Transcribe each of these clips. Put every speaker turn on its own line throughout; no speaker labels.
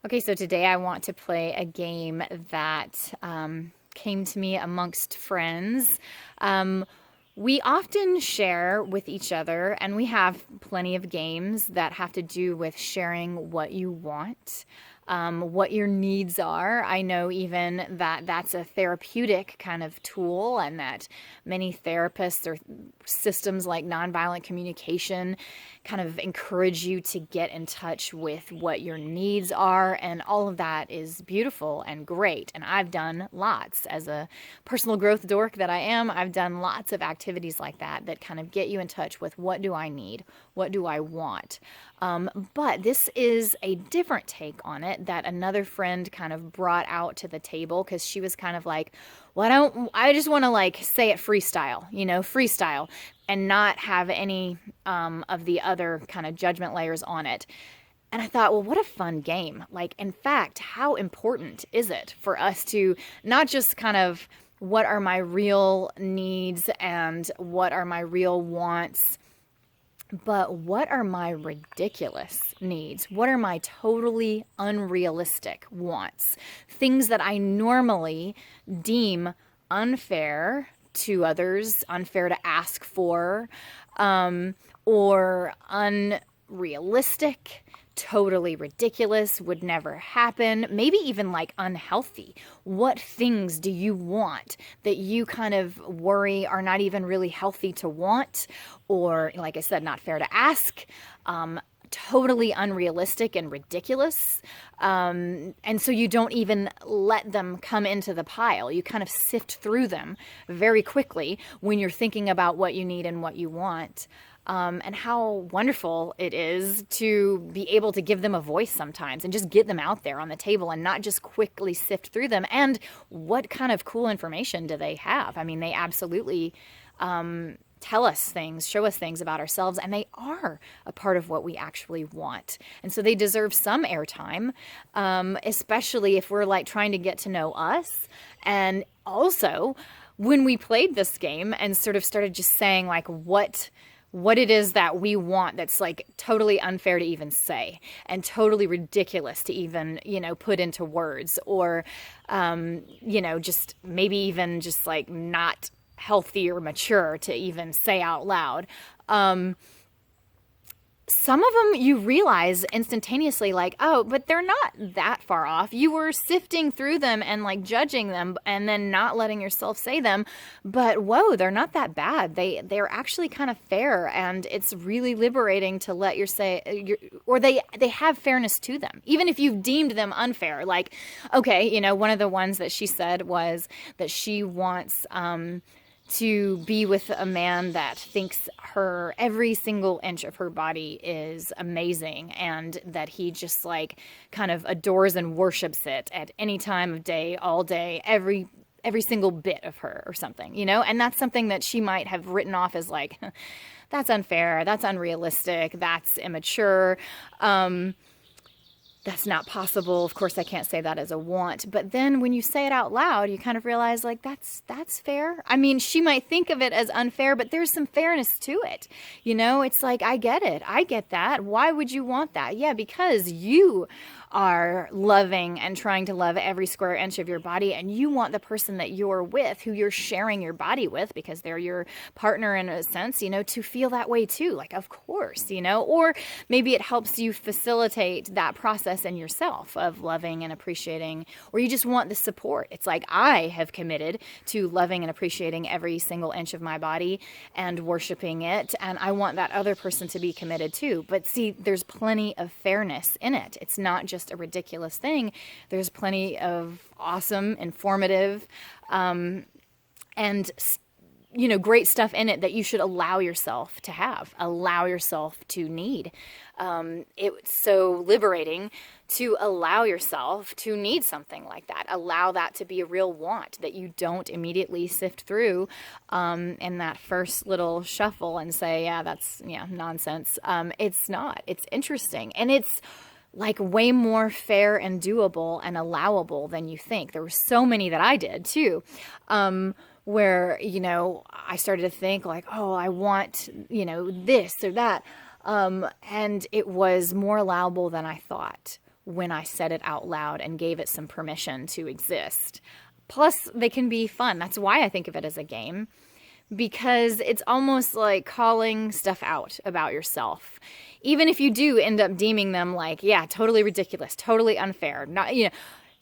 Okay, so today I want to play a game that came to me amongst friends. Um, we often share with each other, and we have plenty of games that have to do with sharing what you want, what your needs are. I know even that that's a therapeutic kind of tool, and that many therapists or systems like nonviolent communication kind of encourage you to get in touch with what your needs are. And all of that is beautiful and great. And I've done lots as a personal growth dork that I am. I've done lots of activities like that that kind of get you in touch with what do I need? What do I want? But this is a different take on it that another friend kind of brought out to the table because she was kind of like, well, I just want to like say it freestyle, freestyle and not have any of the other kind of judgment layers on it. And I thought, well, what a fun game. Like, in fact, how important is it for us to not just kind of what are my real needs and what are my real wants, but what are my ridiculous needs? What are my totally unrealistic wants? Things that I normally deem unfair to others, unfair to ask for, or unrealistic, totally ridiculous, would never happen, maybe even like unhealthy. What things do you want that you kind of worry are not even really healthy to want, or like I said, not fair to ask, totally unrealistic and ridiculous. And so you don't even let them come into the pile. You kind of sift through them very quickly when you're thinking about what you need and what you want. And how wonderful it is to be able to give them a voice sometimes and just get them out there on the table and not just quickly sift through them. And what kind of cool information do they have? I mean, they absolutely tell us things, show us things about ourselves, and they are a part of what we actually want. And so they deserve some airtime, especially if we're like trying to get to know us. And also, when we played this game and sort of started just saying like what it is that we want that's like totally unfair to even say and totally ridiculous to even, put into words, or, just maybe even just like not healthy or mature to even say out loud. Some of them you realize instantaneously, like, oh, but they're not that far off. You were sifting through them and like judging them and then not letting yourself say them. But whoa, they're not that bad. They're actually kind of fair, and it's really liberating to let they have fairness to them, even if you've deemed them unfair. Like, okay, one of the ones that she said was that she wants to be with a man that thinks every single inch of her body is amazing, and that he just like kind of adores and worships it at any time of day, all day, every single bit of her or something, and that's something that she might have written off as like, that's unfair, that's unrealistic, that's immature, that's not possible. Of course, I can't say that as a want. But then when you say it out loud, you kind of realize like that's fair. I mean, she might think of it as unfair, but there's some fairness to it. It's like, I get it. I get that. Why would you want that? Yeah, because you are loving and trying to love every square inch of your body, and you want the person that you're with, who you're sharing your body with, because they're your partner in a sense, to feel that way too. Like, of course, or maybe it helps you facilitate that process in yourself of loving and appreciating, or you just want the support. It's like, I have committed to loving and appreciating every single inch of my body and worshiping it, and I want that other person to be committed too. But see, there's plenty of fairness in it. It's not just a ridiculous thing. There's plenty of awesome, informative, and great stuff in it that you should allow yourself to have, allow yourself to need. It's so liberating to allow yourself to need something like that. Allow that to be a real want that you don't immediately sift through in that first little shuffle and say, that's nonsense. It's not. It's interesting. And it's like way more fair and doable and allowable than you think. There were so many that I did too, where, I started to think like, oh, I want, this or that. And it was more allowable than I thought, when I said it out loud and gave it some permission to exist. Plus, they can be fun. That's why I think of it as a game, because it's almost like calling stuff out about yourself. Even if you do end up deeming them like, yeah, totally ridiculous, totally unfair, not,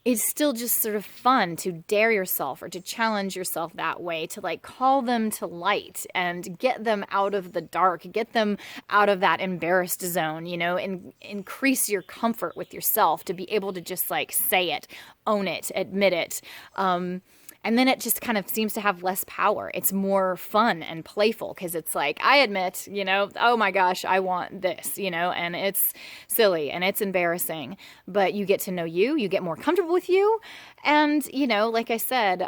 it's still just sort of fun to dare yourself or to challenge yourself that way, to like call them to light and get them out of the dark, get them out of that embarrassed zone, and increase your comfort with yourself to be able to just like say it, own it, admit it. And then it just kind of seems to have less power. It's more fun and playful because it's like, I admit, oh my gosh, I want this, and it's silly and it's embarrassing. But you get to know you get more comfortable with you. And, like I said,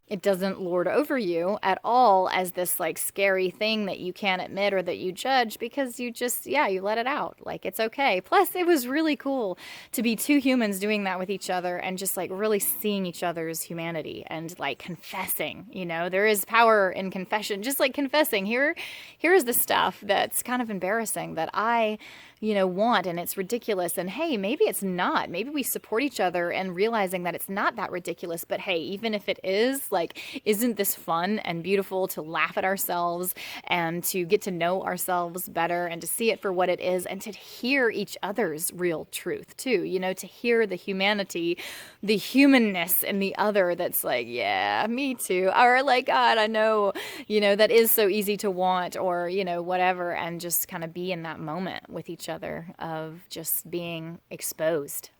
it doesn't lord over you at all as this like scary thing that you can't admit or that you judge, because you just, you let it out. Like, it's okay. Plus, it was really cool to be two humans doing that with each other and just like really seeing each other's humanity and like confessing. There is power in confession, just like confessing. Here's the stuff that's kind of embarrassing that I want, and it's ridiculous, and hey, maybe it's not. Maybe we support each other and realizing that it's not that ridiculous, but hey, even if it is, like, isn't this fun and beautiful to laugh at ourselves and to get to know ourselves better and to see it for what it is and to hear each other's real truth too, to hear the humanity, the humanness in the other that's like, yeah, me too, or like, God, I know, that is so easy to want, or, whatever, and just kind of be in that moment with each other of just being exposed.